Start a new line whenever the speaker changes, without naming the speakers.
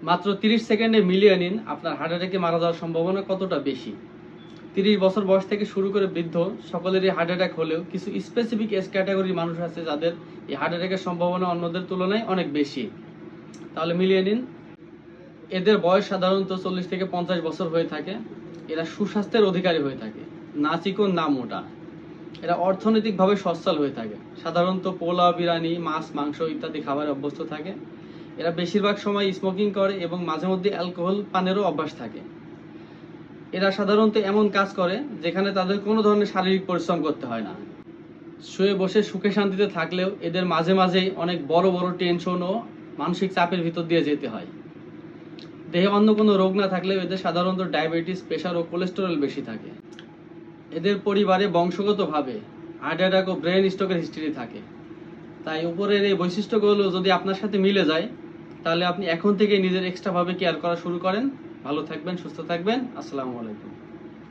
মাত্র 30 সেকেন্ডে মিলিয়ে নিন আপনার হার্ট অ্যাটাকে মারা যাওয়ার সম্ভাবনা কতটা বেশি। 30 বছর বয়স থেকে শুরু করে বৃদ্ধ সকলেরই হার্ট অ্যাটাক হলেও কিছু স্পেসিফিক এজ ক্যাটাগরির মানুষ আছে যাদের এই হার্ট অ্যাটাকের সম্ভাবনা অন্যদের তুলনায় অনেক বেশি। তাহলে মিলিয়ে নিন। এদের বয়স সাধারণত 40 থেকে 50 বছর হয়ে থাকে। এরা সুস্বাস্থ্যের অধিকারী হয়ে থাকে, না চিকন না মোটা। এরা অর্থনৈতিকভাবে সচ্ছল হয়ে থাকে, সাধারণত পোলাও, বিরিয়ানি, মাছ, মাংস ইত্যাদি খাবারে অভ্যস্ত থাকে। এরা বেশিরভাগ সময় স্মোকিং করে এবং মাঝে মধ্যে অ্যালকোহল পানেরও অভ্যাস থাকে। এরা সাধারণত এমন কাজ করে যেখানে তাদের কোনো ধরনের শারীরিক পরিশ্রম করতে হয় না। শুয়ে বসে সুখে শান্তিতে থাকলেও এদের মাঝে মাঝেই অনেক বড় বড় টেনশন ও মানসিক চাপের ভিতর দিয়ে যেতে হয়। দেহে অন্য কোনো রোগ না থাকলেও এদের সাধারণত ডায়াবেটিস, প্রেশার ও কোলেস্টেরল বেশি থাকে। এদের পরিবারে বংশগতভাবে হার্ট অ্যাটাক ও ব্রেন স্ট্রোকের হিস্ট্রি থাকে। তাই উপরের এই বৈশিষ্ট্যগুলো যদি আপনার সাথে মিলে যায়, তাহলে আপনি এখন থেকে নিজের এক্সট্রাভাবে কেয়ার করা শুরু করেন। ভালো থাকবেন, সুস্থ থাকবেন। আসসালামু আলাইকুম।